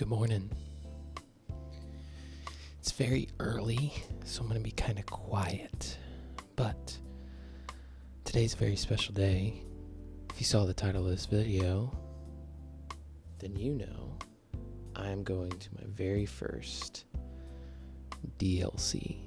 Good morning. It's very early, so I'm going to be kind of quiet. But today's a very special day. If you saw the title of this video, then you know I'm going to my very first DLC,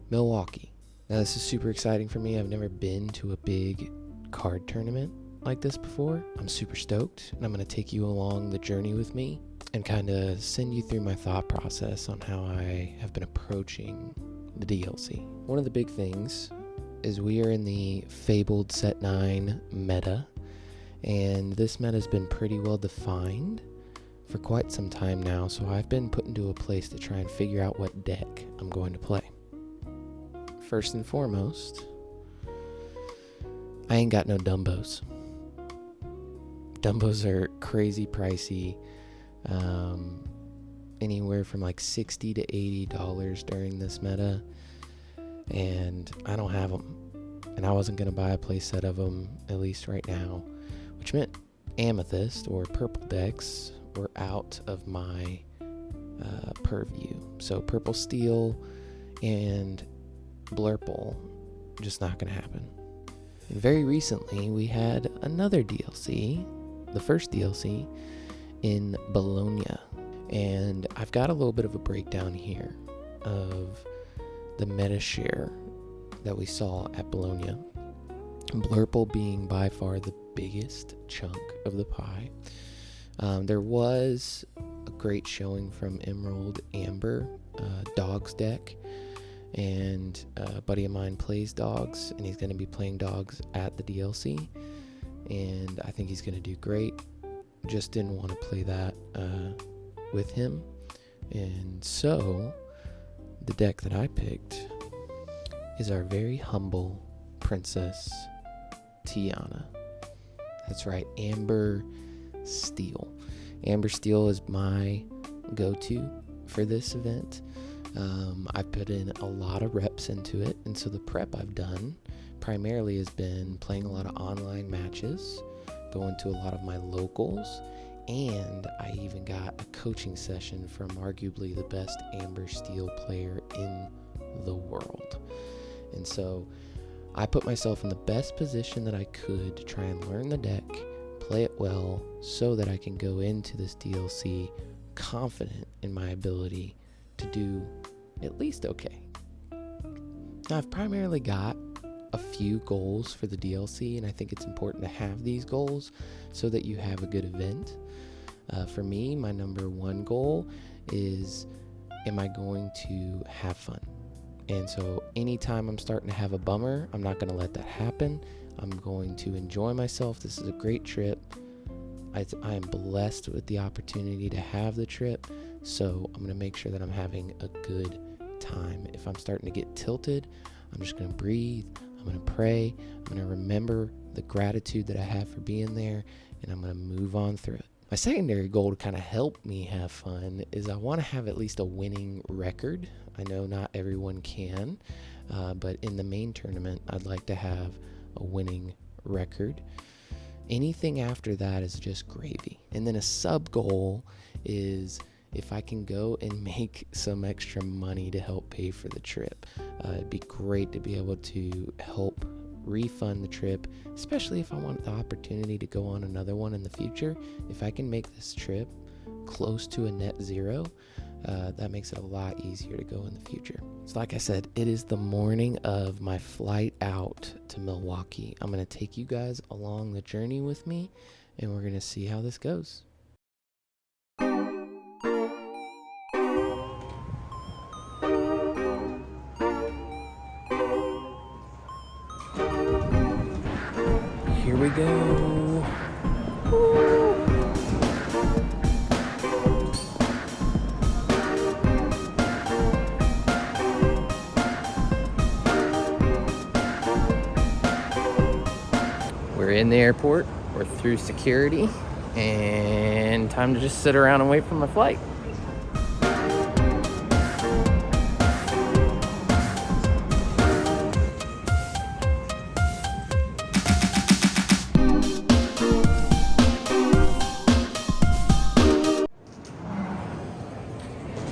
Milwaukee. Now this is super exciting for me. I've never been to a big card tournament like this before. I'm super stoked, and I'm going to take you along the journey with me and kind of send you through my thought process on how I have been approaching the DLC. One of the big things is we are in the fabled Set 9 meta, and this meta has been pretty well defined for quite some time now, so I've been put into a place to try and figure out what deck I'm going to play. First and foremost, I ain't got no Dumbos. Dumbos are crazy pricey, anywhere from like $60 to $80 during this meta, and I don't have them, and I wasn't going to buy a play set of them, at least right now, which meant amethyst or purple decks were out of my purview. So purple steel and blurple, just not going to happen. And very recently we had another DLC, the first DLC in Bologna, and I've got a little bit of a breakdown here of the meta share that we saw at Bologna, blurple being by far the biggest chunk of the pie. There was a great showing from Emerald Amber, dogs deck, and a buddy of mine plays dogs, and he's going to be playing dogs at the DLC, and I think he's going to do great. Just didn't want to play that with him, and so the deck that I picked is our very humble Princess Tiana. That's right, Amber Steel. Amber Steel is my go-to for this event. I've put in a lot of reps into it, and so the prep I've done primarily has been playing a lot of online matches, going to a lot of my locals, and I even got a coaching session from arguably the best Amber Steel player in the world. And so I put myself in the best position that I could to try and learn the deck, play it well, so that I can go into this DLC confident in my ability to do at least okay. Now, I've primarily got a few goals for the DLC, and I think it's important to have these goals so that you have a good event. For me, my number one goal is, am I going to have fun? And so anytime I'm starting to have a bummer, I'm not going to let that happen. I'm going to enjoy myself. This is a great trip. I am blessed with the opportunity to have the trip, so I'm going to make sure that I'm having a good time. If I'm starting to get tilted, I'm just going to breathe. I'm going to pray. I'm going to remember the gratitude that I have for being there, and I'm going to move on through it. My secondary goal to kind of help me have fun is I want to have at least a winning record. I know not everyone can, but in the main tournament, I'd like to have a winning record. Anything after that is just gravy. And then a sub goal is if I can go and make some extra money to help pay for the trip. It'd be great to be able to help refund the trip, especially if I want the opportunity to go on another one in the future. If I can make this trip close to a net zero, that makes it a lot easier to go in the future. So like I said, it is the morning of my flight out to Milwaukee. I'm going to take you guys along the journey with me, and we're going to see how this goes. Here we go. Woo. We're in the airport, we're through security, and time to just sit around and wait for my flight.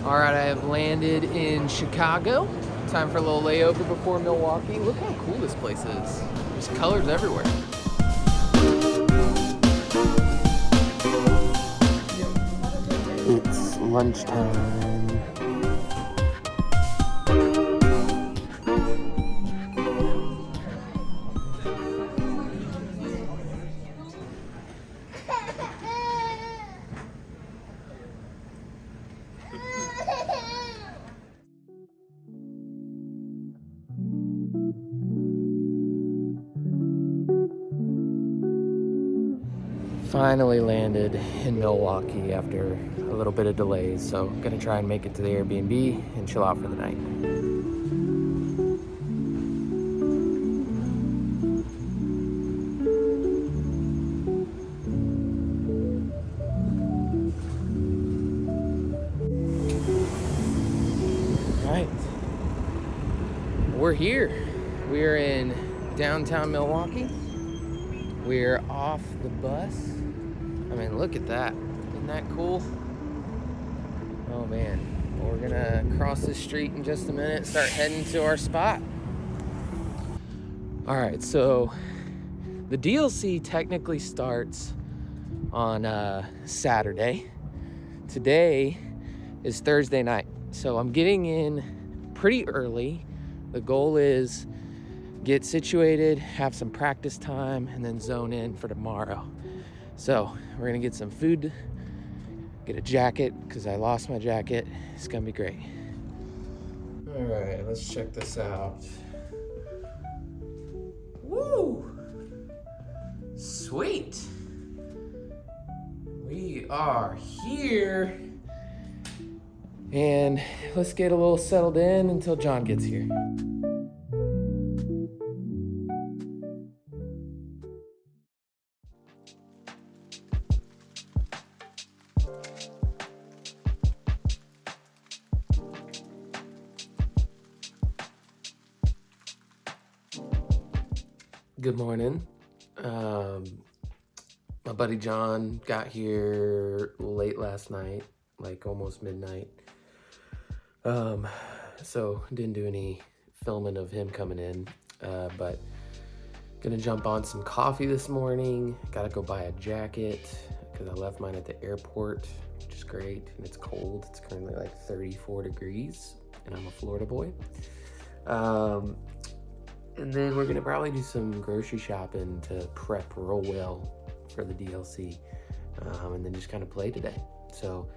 All right, I have landed in Chicago. Time for a little layover before Milwaukee. Look how cool this place is. There's colors everywhere. It's lunchtime. Finally landed in Milwaukee after a little bit of delays, so I'm gonna try and make it to the Airbnb and chill out for the night. All right, we're here. We're in downtown Milwaukee. We're off the bus. I mean, look at that. Isn't that cool? Oh man, we're gonna cross this street in just a minute, start heading to our spot. All right, so the DLC technically starts on Saturday. Today is Thursday night, so I'm getting in pretty early. The goal is get situated, have some practice time, and then zone in for tomorrow. So we're gonna get some food, get a jacket, because I lost my jacket. It's gonna be great. All right, let's check this out. Woo! Sweet! We are here. And let's get a little settled in until John gets here. Good morning. My buddy John got here late last night, like almost midnight. So didn't do any filming of him coming in, but gonna jump on some coffee this morning. Gotta go buy a jacket because I left mine at the airport, which is great, and it's cold. It's currently like 34 degrees, and I'm a Florida boy. And then we're gonna probably do some grocery shopping to prep real well for the DLC, and then just kind of play today. So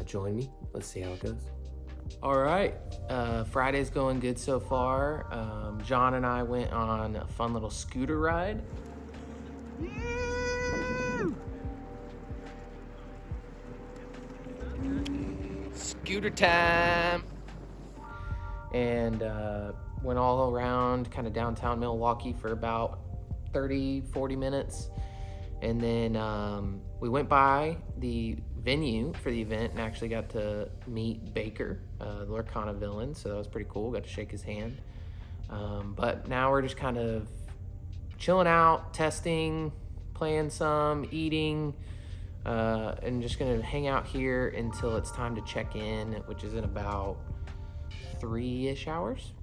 join me, let's see how it goes. All right, Friday's going good so far. John and I went on a fun little scooter ride. Scooter time! And went all around kind of downtown Milwaukee for about 30-40 minutes, and then we went by the venue for the event and actually got to meet Baker, the Lorcana villain, so that was pretty cool. Got to shake his hand. But now we're just kind of chilling out, testing, playing some, eating, and just gonna hang out here until it's time to check in, which is in about 3-ish hours.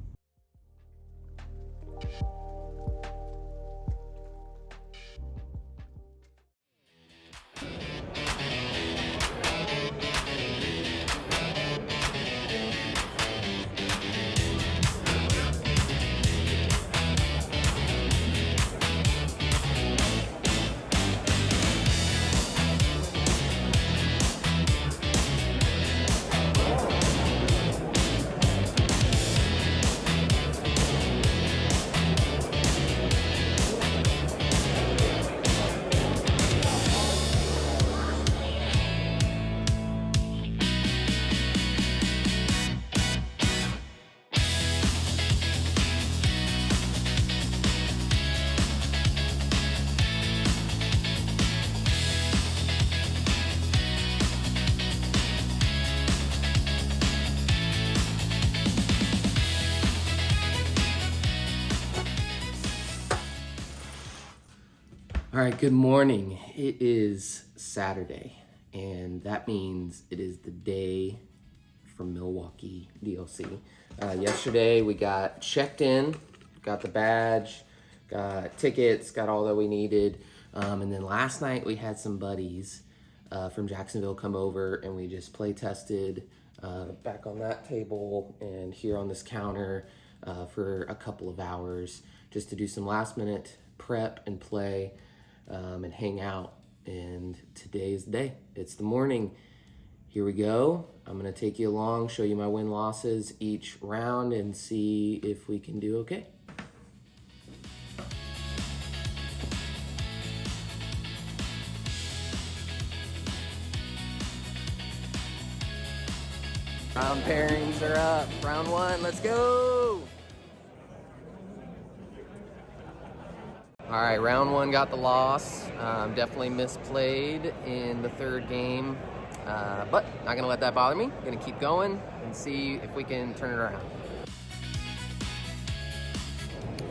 All right, good morning. It is Saturday, and that means it is the day from Milwaukee DLC. Yesterday we got checked in, got the badge, got tickets, got all that we needed. And then last night we had some buddies from Jacksonville come over, and we just play tested back on that table and here on this counter for a couple of hours just to do some last minute prep and play and hang out. And today's the day. It's the morning. Here we go. I'm gonna take you along, show you my win-losses each round, and see if we can do okay. Round pairings are up. Round one, let's go. All right, round one got the loss. Definitely misplayed in the third game, but not gonna let that bother me. Gonna keep going and see if we can turn it around.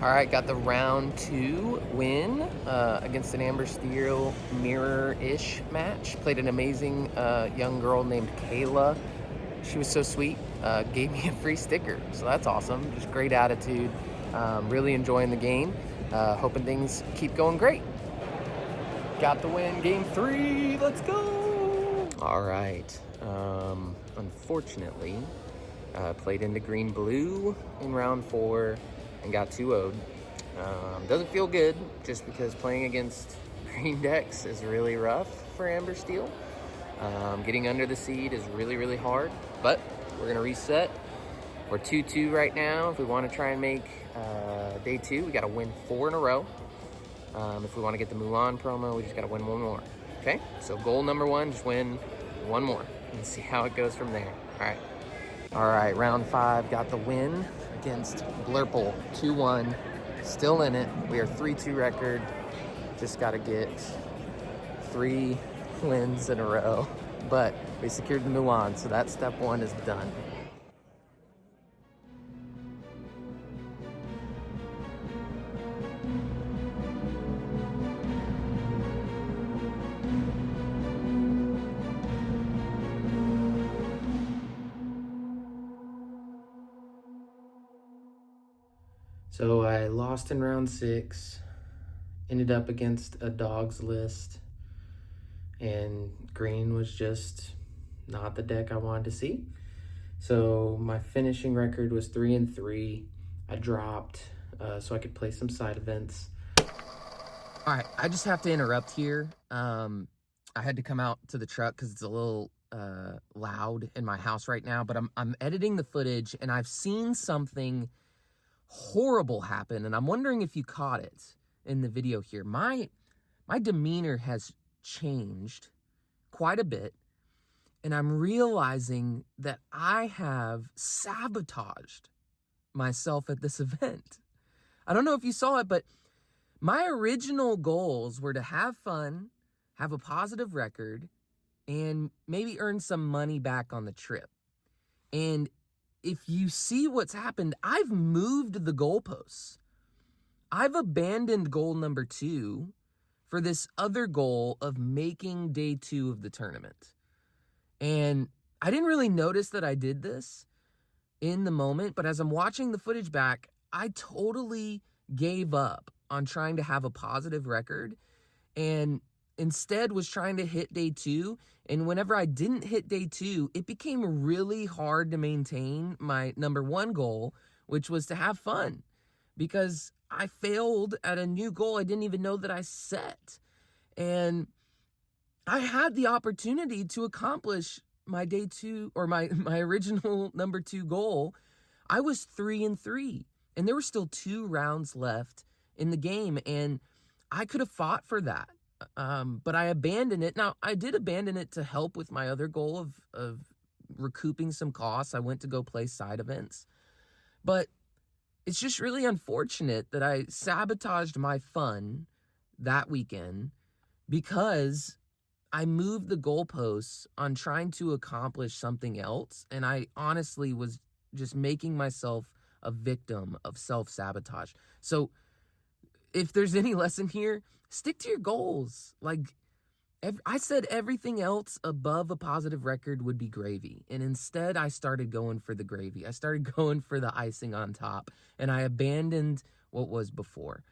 All right, got the round two win against an Amber Steel mirror-ish match. Played an amazing young girl named Kayla. She was so sweet, gave me a free sticker, so that's awesome. Just great attitude, really enjoying the game. Hoping things keep going great. Got the win, game three, let's go. All right, unfortunately, played into green blue in round four and got 2-0'd. Doesn't feel good just because playing against green decks is really rough for Amber Steel. Getting under the seed is really, really hard, but we're gonna reset. We're 2-2 right now. If we want to try and make day two, we got to win 4 in a row. If we want to get the Mulan promo, we just got to win 1 more. Okay, so goal number 1, just win 1 more and see how it goes from there. All right, round 5 got the win against Blurple, 2-1. Still in it. We are 3-2 record. Just got to get 3 wins in a row, but we secured the Mulan, so that step 1 is done. So I lost in round 6, ended up against a dog's list, and green was just not the deck I wanted to see. So my finishing record was 3-3. I dropped so I could play some side events. All right, I just have to interrupt here. I had to come out to the truck because it's a little loud in my house right now, but I'm editing the footage, and I've seen something horrible happen, and I'm wondering if you caught it in the video here. My demeanor has changed quite a bit, and I'm realizing that I have sabotaged myself at this event. I don't know if you saw it, but my original goals were to have fun, have a positive record, and maybe earn some money back on the trip. And if you see what's happened, I've moved the goalposts. I've abandoned goal number 2 for this other goal of making day 2 of the tournament. And I didn't really notice that I did this in the moment, but as I'm watching the footage back, I totally gave up on trying to have a positive record and instead was trying to hit day 2. And whenever I didn't hit day 2, it became really hard to maintain my number 1 goal, which was to have fun, because I failed at a new goal I didn't even know that I set. And I had the opportunity to accomplish my day 2 or my original number 2 goal. I was 3-3, and there were still 2 rounds left in the game, and I could have fought for that. But I abandoned it. Now, I did abandon it to help with my other goal of recouping some costs. I went to go play side events. But it's just really unfortunate that I sabotaged my fun that weekend because I moved the goalposts on trying to accomplish something else. And I honestly was just making myself a victim of self-sabotage. So if there's any lesson here, stick to your goals. Like, I said everything else above a positive record would be gravy. And instead, I started going for the gravy. I started going for the icing on top. And I abandoned what was before.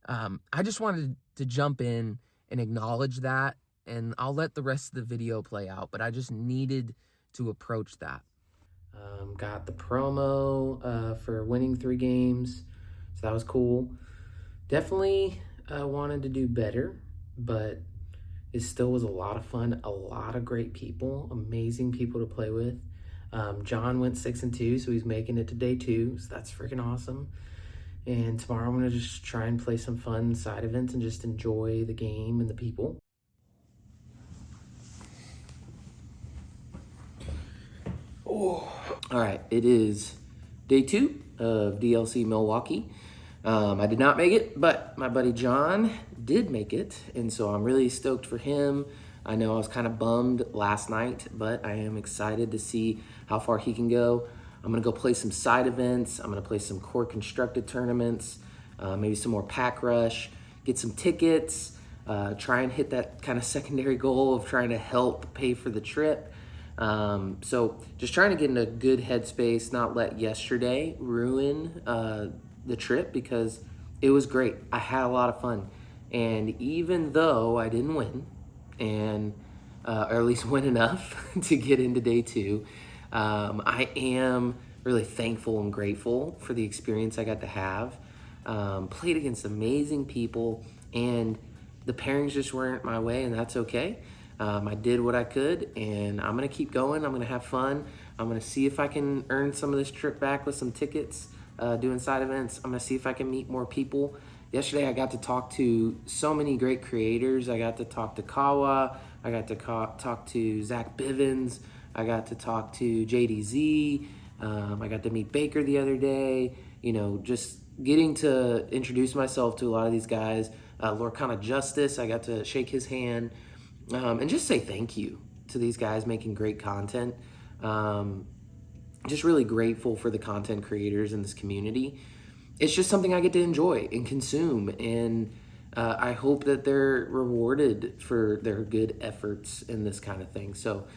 I just wanted to jump in and acknowledge that. And I'll let the rest of the video play out. But I just needed to approach that. Got the promo for winning 3 games. So that was cool. Definitely wanted to do better, but it still was a lot of fun. A lot of great people, amazing people to play with. John went 6-2, so he's making it to day 2. So that's freaking awesome. And tomorrow I'm gonna just try and play some fun side events and just enjoy the game and the people. Oh. All right, it is day 2 of DLC Milwaukee. I did not make it, but my buddy John did make it, and so I'm really stoked for him. I know I was kind of bummed last night, but I am excited to see how far he can go. I'm gonna go play some side events. I'm gonna play some core constructed tournaments, maybe some more pack rush, get some tickets, try and hit that kind of secondary goal of trying to help pay for the trip. So just trying to get in a good headspace, not let yesterday ruin the trip, because it was great. I had a lot of fun. And even though I didn't win, and or at least win enough to get into day 2, I am really thankful and grateful for the experience I got to have. Played against amazing people, and the pairings just weren't my way, and that's okay. I did what I could, and I'm gonna keep going. I'm gonna have fun. I'm gonna see if I can earn some of this trip back with some tickets, doing side events. I'm gonna see if I can meet more people. Yesterday I got to talk to so many great creators. I got to talk to Kawa. I got to talk to Zach Bivens. I got to talk to JDZ. I got to meet Baker the other day. You know, just getting to introduce myself to a lot of these guys. Lorcana Justice, I got to shake his hand. And just say thank you to these guys making great content. Just really grateful for the content creators in this community. It's just something I get to enjoy and consume, and I hope that they're rewarded for their good efforts in this kind of thing. So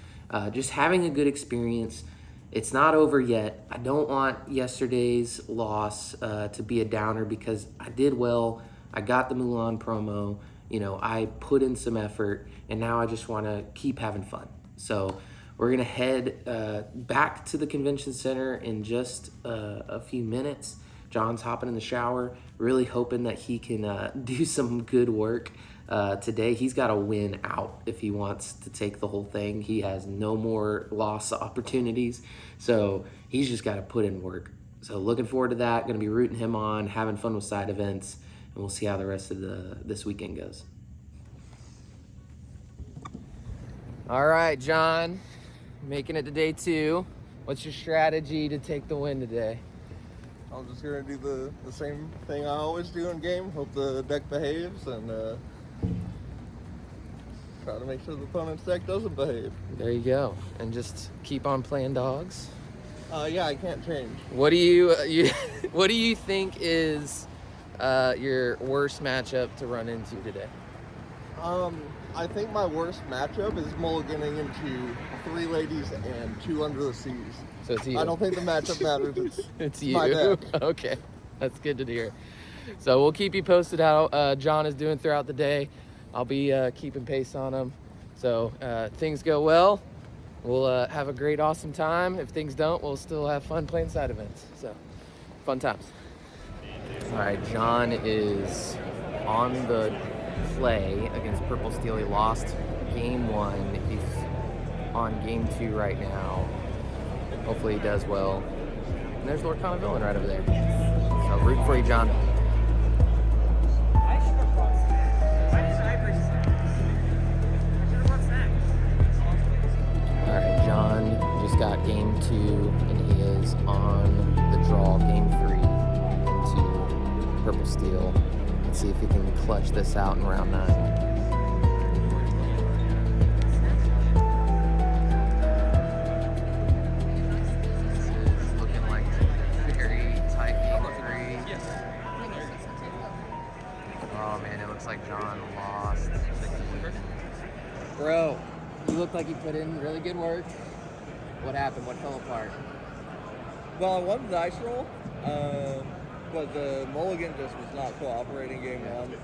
just having a good experience. It's not over yet. I don't want yesterday's loss to be a downer, because I did well. I got the Mulan promo. You know, I put in some effort, and now I just want to keep having fun. So we're going to head back to the convention center in just a few minutes. John's hopping in the shower, really hoping that he can do some good work today. He's got to win out if he wants to take the whole thing. He has no more loss opportunities, so he's just got to put in work. So looking forward to that. Going to be rooting him on, having fun with side events, and we'll see how the rest of this weekend goes. All right, John, making it to day 2. What's your strategy to take the win today? I'm just going to do the same thing I always do in game. Hope the deck behaves, and try to make sure the opponent's deck doesn't behave. There you go. And just keep on playing dogs. Yeah, I can't change. What do you what do you think is your worst matchup to run into today? I think my worst matchup is mulliganing into 3 ladies and 2 under the seas. So it's you. I don't think the matchup matters. It's you. My deck. Okay, that's good to hear. So we'll keep you posted how John is doing throughout the day. I'll be keeping pace on him. So things go well, we'll have a great, awesome time. If things don't, we'll still have fun playing side events. So fun times. All right, John is on the play against Purple Steel. He lost game 1. He's on game 2 right now. Hopefully he does well. And there's Lorcana Villain right over there. So rooting for you, John. All right, John just got game 2, and he is on the draw game 3 into Purple Steel. Let's see if he can clutch this out in round 9. Like John lost. So, you looked like you put in really good work. What happened? What fell apart? Well, I won the dice roll, but the mulligan just was not cooperating game one.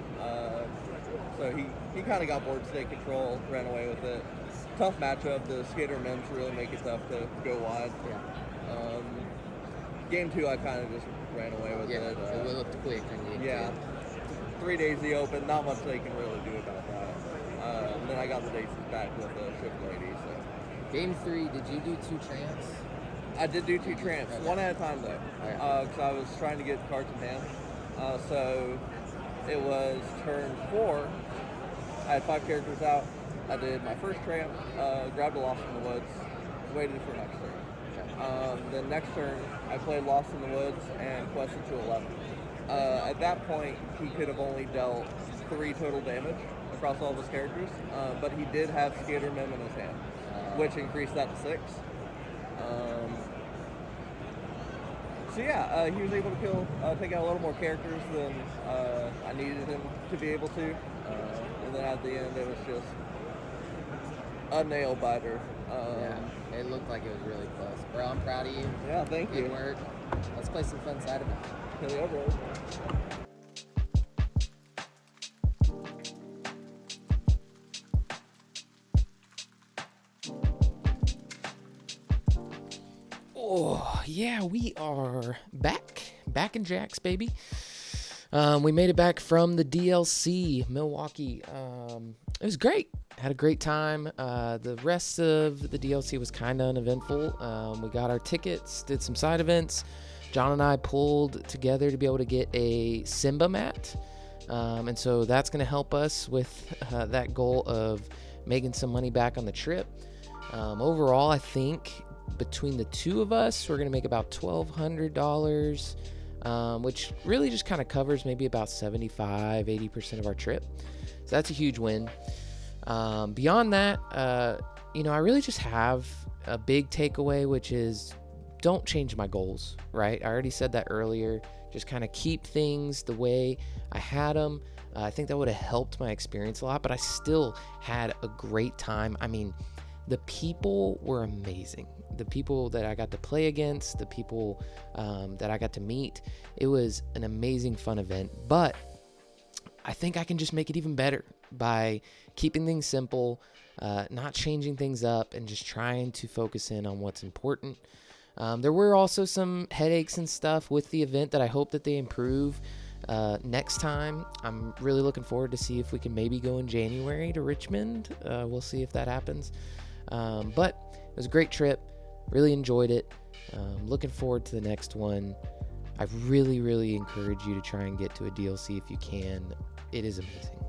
So he kind of got bored state control, ran away with it. Tough matchup. The skater men's really make it tough to go wide. Yeah. Game two, I kind of just ran away with Yeah, it. it looked quick. Yeah. 3 days the open, not much they can really do about that. And then I got the dates back with the shift lady. So Game 3, did you do 2 tramps? I did do 2 tramps, Okay. one at a time though, because I was trying to get cards in hand. So it was turn 4. I had 5 characters out. I did my first tramp, grabbed a Lost in the Woods, waited for next turn. Then next turn, I played Lost in the Woods and quested to 11. At that point, he could have only dealt 3 total damage across all of his characters, but he did have Skater Mem in his hand, which increased that to 6. So yeah, he was able to take out a little more characters than I needed him to be able to. And then at the end, it was just a nail biter. Yeah, it looked like it was really close. Bro, I'm proud of you. Yeah, thank you. Good work. Let's play some fun side of it. Hell yeah, bro. Oh, yeah, we are back in Jack's, baby. We made it back from the DLC, Milwaukee. It was great. Had a great time. The rest of the DLC was kind of uneventful. We got our tickets, did some side events. John and I pulled together to be able to get a Simba mat. And so that's going to help us with that goal of making some money back on the trip. Overall, I think between the two of us, we're going to make about $1,200, which really just kind of covers maybe about 75-80% of our trip. So that's a huge win. Beyond that, I really just have a big takeaway, which is don't change my goals, right? I already said that earlier. Just kind of keep things the way I had them. I think that would have helped my experience a lot, but I still had a great time. I mean, the people were amazing. The people that I got to play against, the people that I got to meet, it was an amazing, fun event. But I think I can just make it even better by keeping things simple, not changing things up, and just trying to focus in on what's important. There were also some headaches and stuff with the event that I hope that they improve next time. I'm really looking forward to see if we can maybe go in January to Richmond. We'll see if that happens. But it was a great trip. Really enjoyed it. Looking forward to the next one. I really, really encourage you to try and get to a DLC if you can. It is amazing.